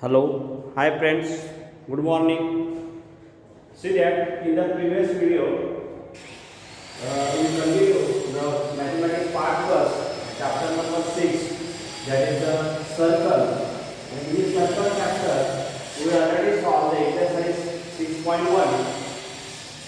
Hello, hi friends, good morning. See that in the previous video, we continue the mathematics part first, chapter number 6, that is the circle. And in this circle chapter, we already solved the exercise 6.1.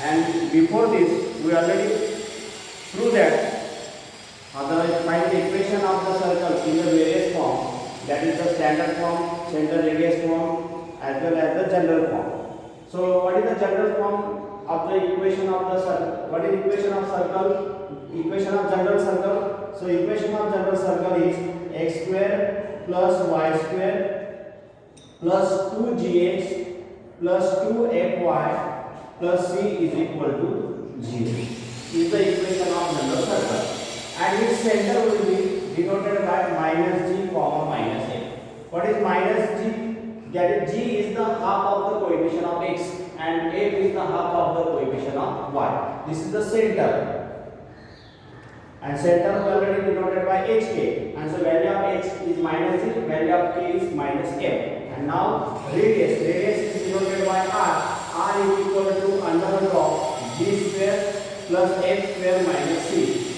And before this, we already proved that find the equation of the circle in the various form, that is the standard form, center radius form, as well as the general form. So what is the general form of the equation of the circle? What is equation of circle? Equation of general circle. So equation of general circle is x square plus y square plus 2gx plus 2fy plus c is equal to 0. Is the equation of general circle. And its center will be denoted by minus g comma minus a. What is minus g? That is, g is the half of the coefficient of x and a is the half of the coefficient of y. This is the center. And center is already denoted by hk. And so value of h is minus g, value of k is minus m. And now radius. Radius is denoted by r. R is equal to under root of g square plus f square minus c.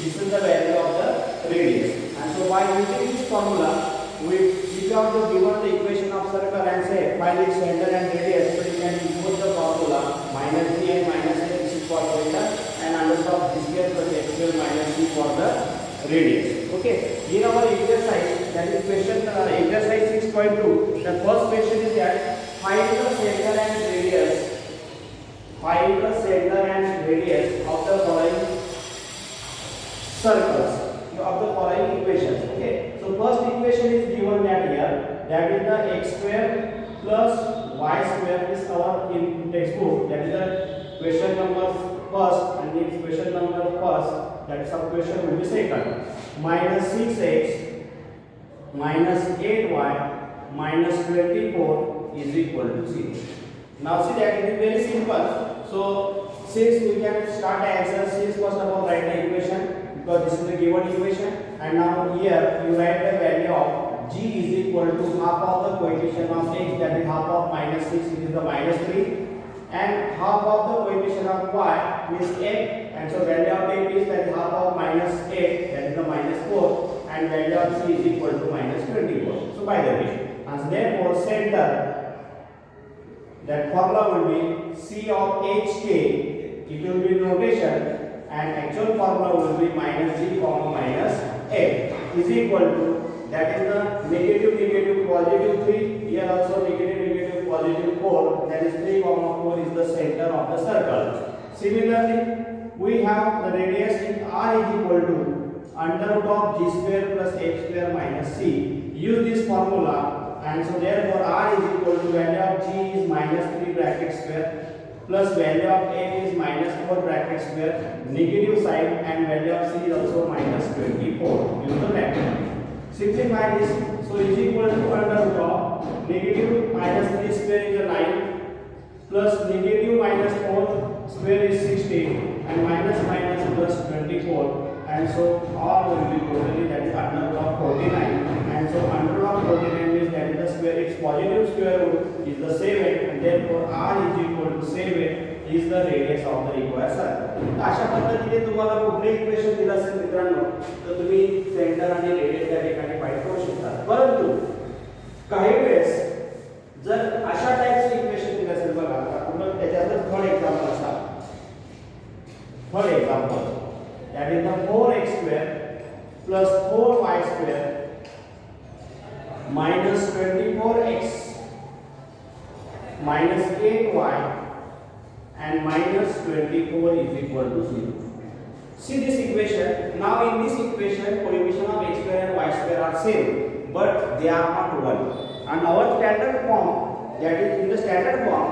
This is the value of the radius. And so by using this formula, we out the given the equation of circle and say find its center and radius. So you can use the formula minus g and minus a, this is for center, and under of g square plus f square minus c for the radius. Okay. In our exercise, that is question exercise 6.2, the first question is that find the center and radius. Find the center and radius of the following circles, of the following equations. Okay, so first equation is given that here, that is the x square plus y square is our in textbook, that is the question number first, and the question number first, that sub question will be second. Minus 6x minus 8y minus 24 is equal to 0. Now see that it is very simple. So since we can start the answer, since first of all write the equation, because this is the given equation, and now here you write the value of g is equal to half of the coefficient of x, that is half of minus 6, which is the minus 3, and half of the coefficient of y is 8, and so value of 8 is that is half of minus 8, that is the minus 4, and value of c is equal to minus 24. So by the way, and so therefore center, that formula will be c of hk, it will be notation, and actual formula will be minus g comma minus a is equal to, that is the negative positive 3, here also negative positive 4, that is 3 comma 4 is the center of the circle. Similarly, we have the radius in r is equal to under root of g square plus f square minus c. Use this formula, and so therefore r is equal to value of g is minus 3 bracket square plus value of a is minus 4 bracket square, negative sign, and value of c is also minus 24. Use the bracket. Simplify this. So is equal to under root of negative minus 3 square is a 9 plus negative minus 4 square is 16 and minus plus 24, and so all will be totally, that is under root of 49, and so under root of 49 means that is the square, its positive square root is the 7, and therefore r is equal to 7 is the radius of the required circle. अशा पद्धतीने तुम्हाला कुठले equation दिलं असेल मित्रांनो, तर तुम्ही centre आणि रेडियस त्या ठिकाणी फाइंड करू शकता. परंतु काही वेळेस जर अशा टाइपचे इक्वेशन दिलं असेल बघा, आपण त्याच्यात थर्ड एक्झाम्पल असा, third example, that is the 4x square plus 4y square minus 24x minus 8y and minus 24 is equal to 0. See this equation. Now in this equation, coefficient of x square and y square are same, but they are not 1. And our standard form, that is in the standard form,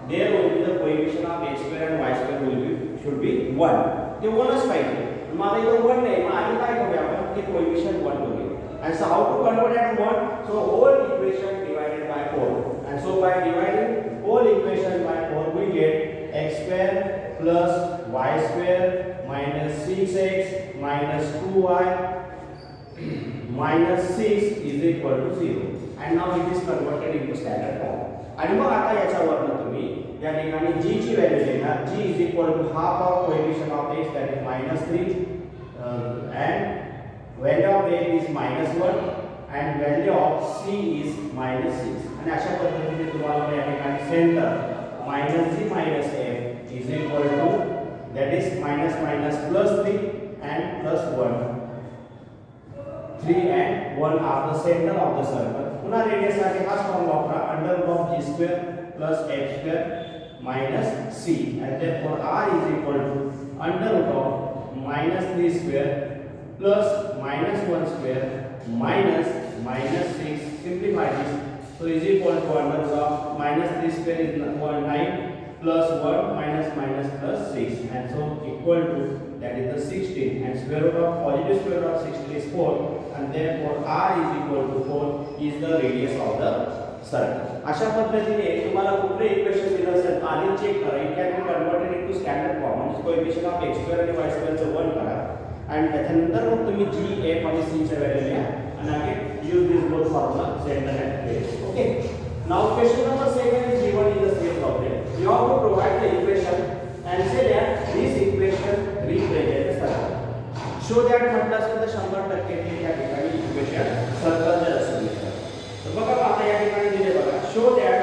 there will be the coefficient of x square and y square will be should be 1. ते 1च पाहिजे. मला इथं 1 नाही, मग आधी काय करूया आपण, ते कोएफिशिएंट 1 करूया. And so how to convert that to 1? So whole equation divided by 4. And so by dividing whole equation by 4, we get x square plus y square minus 6x minus 2y minus 6 is equal to 0. And now it is converted into standard आणि मग आता याच्यावरनं तुम्ही या ठिकाणी g ची value घेणार. g is equal to half of coefficient of x that is -3 and value of a is -1 and value of c is -6. आणि अशा पद्धतीने तुम्हाला या ठिकाणी centre -g -f is equal to that is -3 and +1. 3 and 1 are the center of the circle. पुन्हा radius साठी हाच formula वापरा, √g² + f² - c and therefore r is equal to √(-3)² plus -1² minus 6. Simplify this. So is equal to √(-3)² is 9 plus 1 minus plus 6 and so equal to that is the 16 and positive square root of 16 is 4 and therefore r is equal to 4 is the radius of the circle. अशा पद्धतीने तुम्हाला कुठले equation दिलं असेल आधी check करा. It can be converted into standard form म्हणजे coefficient of x² आणि y² चं 1 करा आणि त्याच्यानंतर मग तुम्ही g f आणि c च्या व्हॅल्यू घ्या आणि again use this both formula centre and base. Okay, now question number 7 is given in the same problem. You have to provide the equation and say that this equation represents the circle. Show that म्हटलं असेल तर 100% हे या ठिकाणी equation सर्कलचे असेल. तर बघा आता या ठिकाणी दिले बघा. Show that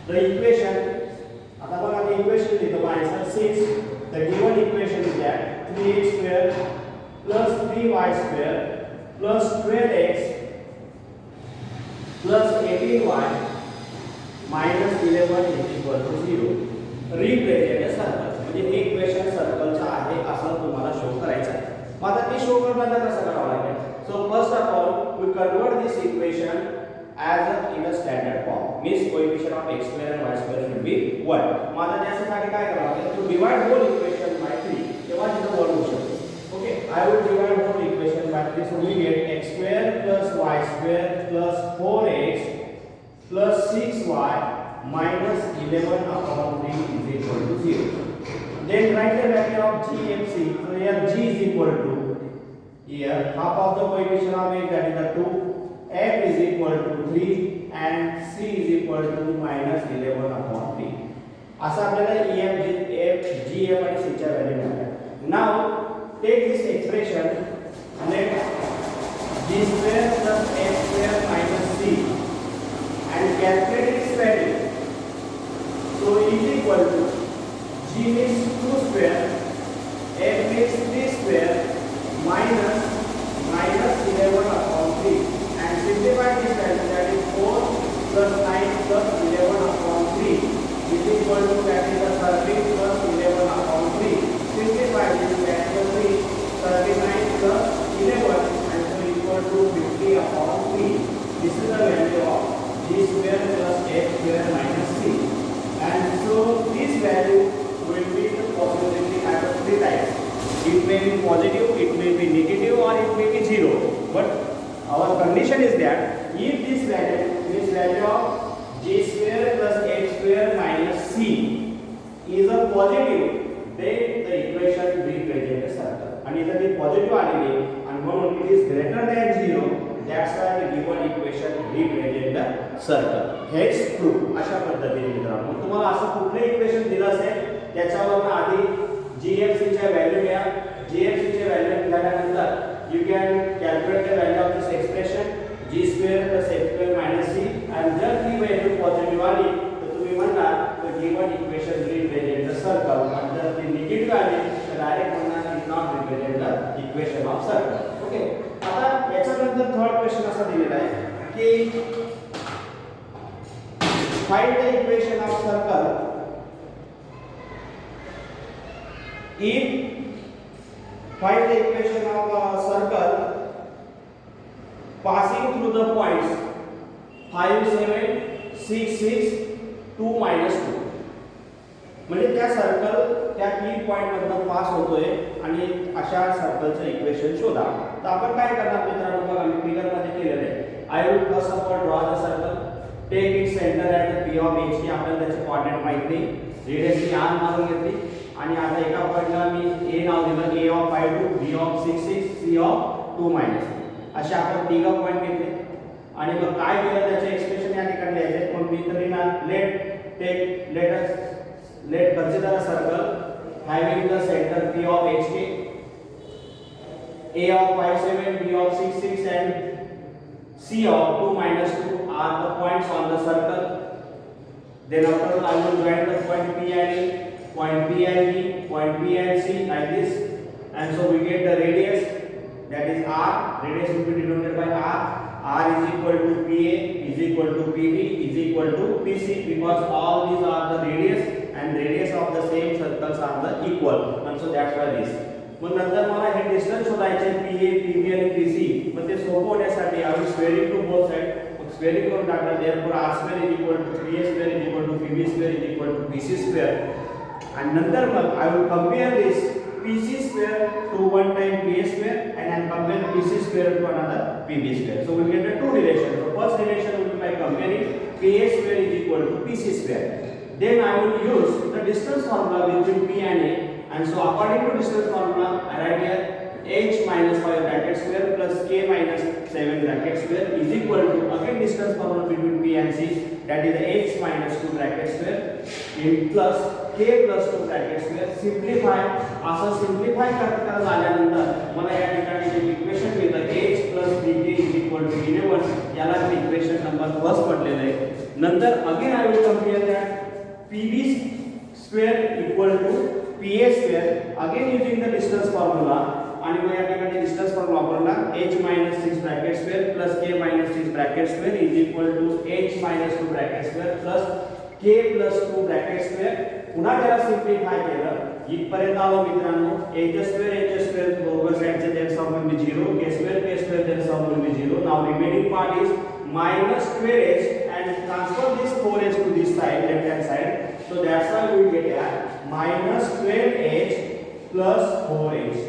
the equation, आता बघा the equation दिलं answer 6. The given equation is that 3x² plus 3y² plus 12x plus 18y minus 11 is equal to 0 represent a circle. म्हणजे हे इक्वेशन सर्कलचं आहे असं तुम्हाला शो करायचं आहे. मग आता ते शो करण्याचा कसं करावं लागेल. So first of all we convert this equation as in a standard form means coefficient of x² and y² should be 1. मग आता त्यासाठी काय करावं लागेल to divide whole equation by 3 तेव्हा तिथं 1 होऊ शकतो. Okay, I will divide whole equation by 3 so we get x² plus y² plus 4x plus 6y minus 11 upon 3 is equal to 0. Then write the value of g and c. So here g is equal to here half of the coefficient of x that is the 2, f is equal to 3 and c is equal to minus 11 upon 3. असं आपल्याला f g f आणि c च्या value मिळतात. Now take this expression let g² plus f² minus c and calculate its value. So is equal to g means 2 square, f means 3 square minus 11 upon 3 and simplify this value that is 4 plus 9 plus 11 upon 3 is equal to that is the 13 plus 11 upon 3. Simplify this that is 39 plus 11 and so equal to 50 upon 3. This is the value of g² plus f² minus c. And so this value will be the possibility at 3 times. It may be positive, it may be negative or it may be 0. But our condition is that if this value of g² plus f² minus c is a positive, then the equation represents a circle. And if it is positive and when it is greater than 0, that's why the given equation represents the circle. Hence true. अशा पद्धतीने मित्रांनो तुम्हाला असं कुठले equation दिलं असेल त्याच्यावर आधी GFC च्या व्हॅल्यू घ्या. GFC च्या व्हॅल्यू घेतल्यानंतर you can calculate the value of this expression g² plus f² minus c and जर ती व्हॅल्यू पॉझिटिव्ह आली तर तुम्ही म्हणणार the given equation represents the circle आणि जर ती निगेटिव्ह आली तर डायरेक्ट म्हणणार it not represent the equation of circle. Okay, आता याच्यानंतर थर्ड क्वेश्चन असा दिलेला आहे की find the equation of circle if find the equation of circle passing through the points 5 7 6 6 2 minus 2. म्हणजे त्या सर्कल त्या 3 पॉइंट मधून पास होतोय आणि अशा सर्कलचं इक्वेशन शोधा. तर आपण काय करणार मित्रांनो बघा मी फिगर मध्ये केलेलं आहे. I will first of all draw the circle, take it centre at the P of x ची आपल्याला त्याचे कोऑर्डिनेट माहित नाही, रेडियस ची r मारून घेतली आणि आता एका पॉइंटला मी a नाव दिलं a of 5 2 b of 6 6 c of 2 minus 2 असे आपण तिघ पॉइंट घेतले आणि मग काय केलं त्याचे एक्सप्रेशन या ठिकाणी द्यायचे पण मी तर let consider a circle having the center P of HK, A of 5 7, B of 6 6 and C of 2 minus 2 are the points on the circle. Then after I will join the point P and E, point P and E, point P and C like this, and so we get the radius, that is R. Radius will be denoted by R. R is equal to PA is equal to PB is equal to PC, because all these are the radius and radius of the same circles are the equal, and so that's why this. मग नंतर मला हे distance शोधायचे PA PB आणि PC. मग ते सोपं होण्यासाठी I will square it to both sides. Mug squaring करून टाकलं, therefore R square is equal to 3A square is equal to PB square is equal to PC square. And नंतर मग I will compare this PC square to one time PA square and then compare PC square to another PB square. So we will get the two relations. So first relation will be by comparing PA square is equal to PC square. Then I will use the distance formula between P and A. And so according to distance formula, I write here h minus 5 bracket square plus k minus 7 bracket square is equal to, again distance formula between P and C, that is h minus 2 bracket square in plus k plus 2 bracket square. Simplify, असं simplify करता झाल्यानंतर मला या ठिकाणी जे equation मिळतं h plus bk is equal to 11, याला मी equation number 1 म्हटलेलं आहे. नंतर again I will compare that pb square equal to PA square, again using the distance formula, आणि मग या ठिकाणी distance formula वापरला h minus 6 bracket square plus k minus 6 bracket square is equal to h minus 2 bracket square plus k plus 2 bracket square. पुन्हा त्याला simplify केलं इथपर्यंत आलो मित्रांनो. h square दोघं साइडचे their sum will be 0, k square their sum will be 0. Now remaining part is minus 12h and transfer this 4h to this side, left hand side. So that's why we get here minus 12h plus 4h.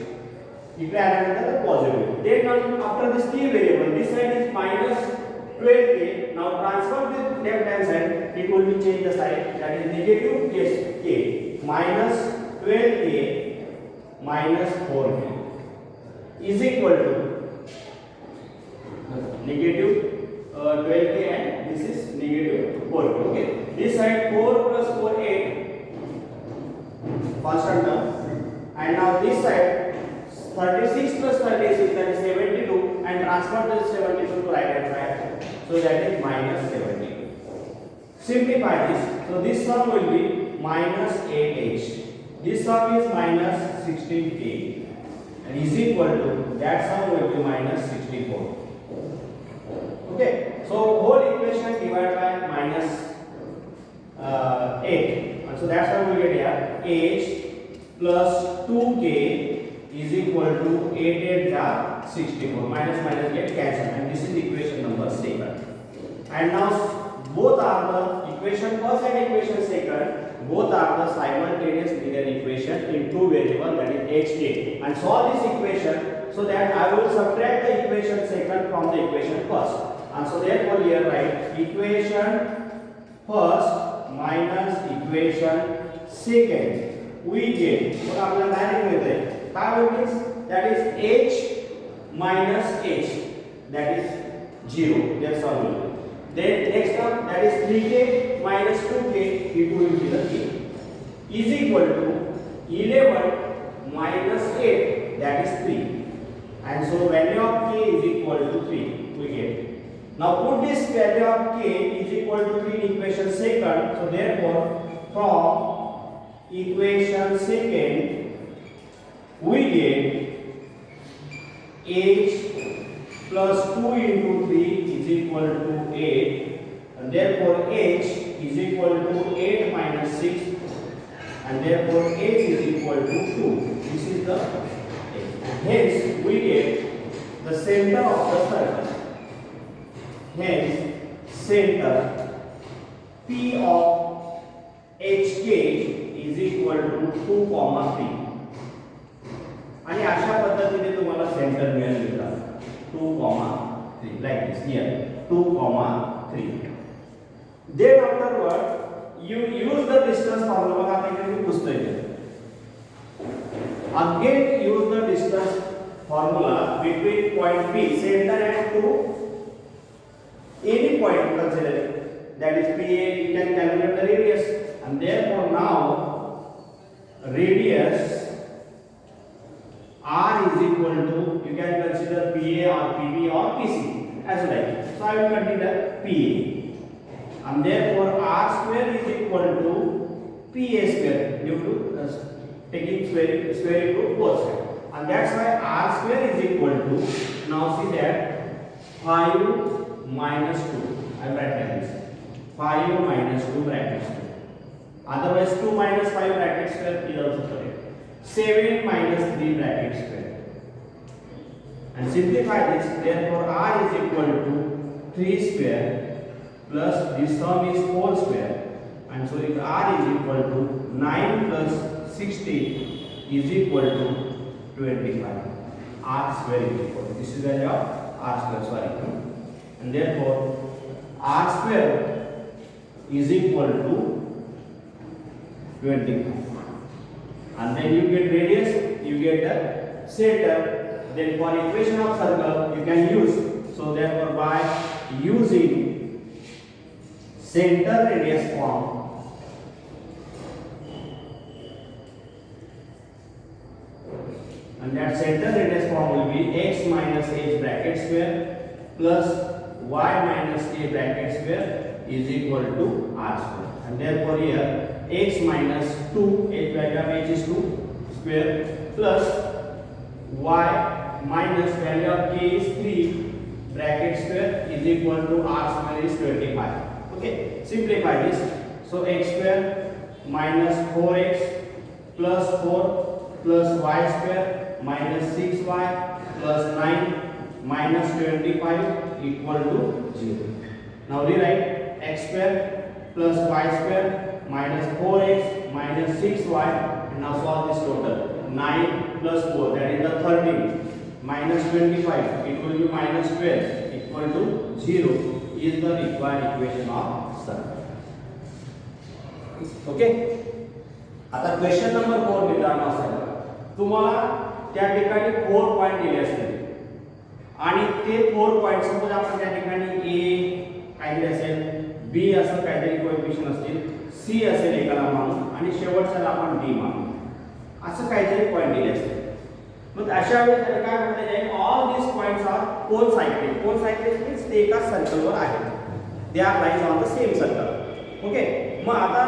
If we add another positive, then after this t variable, this side is minus 12k. Now transfer the left hand side, it will be change the sign, that is negative k minus 12k minus 4k is equal to negative 12k and this is negative 4k. Okay, this side 4 plus 4 8 constant term, and now this side 36 plus 36, that is 72, and transfer this 72 to right hand side, so that is minus 72. Simplify this, so this sum will be minus 8h, this sum is minus 16k, and is equal to, that sum will be minus 64. Okay, so whole equation divided by minus 8, and so that's how we get here h plus 2k is equal to 8 8 are 64, minus minus get cancelled, and this is equation number 2. And now both are the equation first and equation second, both are the simultaneous linear equation in two variables, that is hk, and solve this equation so that I will subtract the equation second from the equation first. And so therefore here write equation first minus equation second, we get, so आपल्याला direct मिळते काय होईल, that is h minus h, that is 0, that's all. Then next term, that is 3k minus 2k, it will be the k, is equal to 11 minus 8, that is 3, and so value of k is equal to 3, we get. Now put this value of k is equal to 3 in equation second, so therefore from equation second we get h plus 2 into 3 is equal to 8, and therefore h is equal to 8 minus 6, and therefore h is equal to 2. This is the h, and hence we get the center of the circle. Hence center P of HK is equal to 2, 3. आणि अशा पद्धतीने तुम्हाला centre मिळेल 2, 3 like this here 2, 3. Then afterward you use the distance formula. बघा आता इथे मी पुस्तक आहे. Again use the distance formula between point P, center and to any point consider. that is PA, you can calculate the radius, and therefore now radius R is equal to, you can consider PA or PB or PC as you like. So I will consider PA, and therefore R square is equal to PA square due to taking square root both sides, and that's why R square is equal to, now see that 5 minus 2, I will write like this, 5 minus 2 brackets, otherwise 2 minus 5 brackets square is also correct, 7 minus 3 brackets square, and simplify this, therefore R is equal to 3 square plus this sum is 4 square, and so if R is equal to 9 plus 16 is equal to 25. R square is equal to, this is the value of R square, sorry, and therefore R square is equal to 25, and then you get radius, you get the center, then for equation of circle you can use, so therefore by using center radius form, and that center radius form will be x minus h bracket square plus y minus a bracket square is equal to R square, and therefore here x minus 2, h value of h is 2 square plus y minus value of k is 3 bracket square is equal to R square is 25. Okay, simplify this, so x square minus 4x plus 4 plus y square minus 6y plus 9 minus 25 equal to 0. Now rewrite x square plus y square minus 4x minus 6y, and now solve this total, 9 plus 4 that is the 13 minus 25 it will be minus 12 equal to 0 is the required equation of circle. Okay, आता question number 4 मित्रांनो असेल, तुम्हाला त्या ठिकाणी 4 point दिले असतील आणि ते 4 पॉइंट सपोज आपण त्या ठिकाणी A काहीतरी असेल, B असं काहीतरी कोएफिशियंट असतील, C असेल एकाला मानून आणि शेवटच्याला आपण D मानू, असं काहीतरी पॉइंट दिले असतील. मग अशा वेळेस काय म्हटलं जाईल, all this points are concyclic. Concyclic means ते एका सर्कलवर आहेत, they are lies on the same circle. Okay, मग आता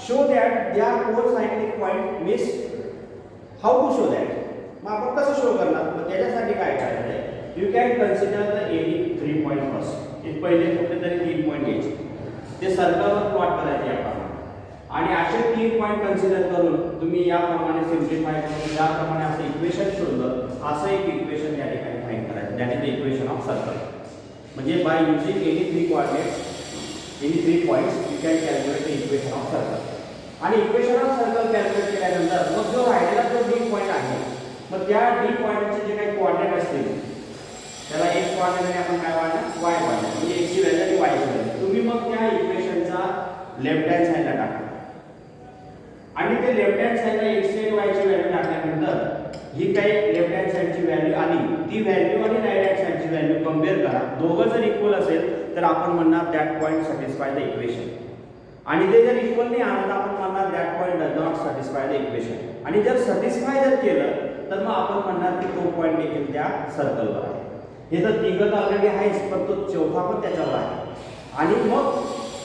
show that they are concyclic point means how to show that, मग आपण कसं शो करणार, मग त्याच्यासाठी काय करायचं आहे, you can consider the any 3 point first. एक पहिले कुठेतरी 3 पॉइंट घ्यायचे, ते सर्कलवर प्लॉट करायचे आपण, आणि असे 3 पॉइंट कन्सिडर करून तुम्ही याप्रमाणे सिम्प्लिफाय करून याप्रमाणे असं इक्वेशन शोधलं, असं एक इक्वेशन या ठिकाणी फाइंड करायचं, that is the equation of circle. म्हणजे by using any 3 coordinates, any 3 points you can calculate the equation of circle. आणि इक्वेशन ऑफ सर्कल कॅल्क्युलेट केल्यानंतर मग जो राहिलेला जो डी पॉइंट आहे, मग त्या डी पॉइंटचे जे काही कोऑर्डिनेट असतील त्याला x कोऑर्डिनेट आपण काय वाढणार, y कोऑर्डिनेट, म्हणजे x ची व्हॅल्यू आणि y ची व्हॅल्यू तुम्ही मग त्या इक्वेशनचा लेफ्ट हँड साइडला टाका, आणि ते लेफ्ट हँड साइडला x आणि y ची व्हॅल्यू टाकल्यानंतर ही काही लेफ्ट हँड साइडची व्हॅल्यू आली, ती व्हॅल्यू आणि राईट हँड साइडची व्हॅल्यू कंपेअर करा, दोघं जर इक्वल असेल तर आपण म्हणणार that point satisfy the equation, आणि ते जर इक्वल नाही आलं तर आपण म्हणणार that point does not satisfy the equation, आणि जर सॅटिस्फाय जर केलं तर मग आपण म्हणणार की तो पॉइंट देखील त्या सर्कलवर आहे. हे तर तिघं ऑलरेडी आहेच, पण तो चौथा पण त्याच्यावर आहे, आणि मग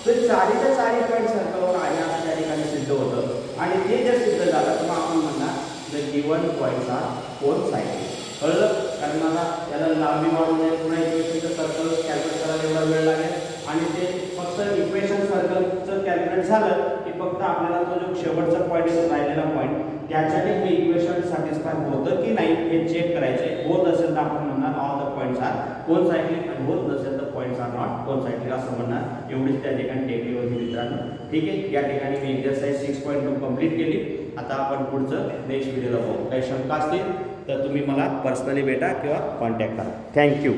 ते चारीच्या चारी पॉइंट सर्कलवर आहे असं त्या ठिकाणी सिद्ध होतं, आणि ते जर सिद्ध झालं तर मग आपण म्हणणार द गिवन पॉइंट्स आर कोनसाइक्लिक. कळलं, कारण मला त्याला लांबी वाढून जाईल, पुन्हा इक्वेशनचं सर्कल कॅल्क्युलेट करायला एवढा वेळ लागेल, आणि ते फक्त इक्वेशन सर्कलचं कॅल्क्युलेट झालं की फक्त आपल्याला तो जो शेवटचा पॉईंट राहिलेला पॉईंट त्याच्याने हे इक्वेशन सॅटिस्फाय होतं की नाही हे चेक करायचे. होत असेल तर आपण म्हणणार ऑल द पॉईंट्स आर कोनसाइक्लिक, आणि होत नसेल तर पॉईंट्स आर नॉट कोनसाइक्लिक असं म्हणणार. एवढीच त्या ठिकाणी टेक्निक होती मित्रांनो. ठीक आहे, या ठिकाणी मी एक्सरसाइज 6.2 कंप्लीट केली. आता आपण पुढचं नेक्स्ट व्हिडिओला बघू. काही शंका असतील तर तुम्ही मला पर्सनली भेटा किंवा कॉन्टॅक्ट करा. थँक्यू.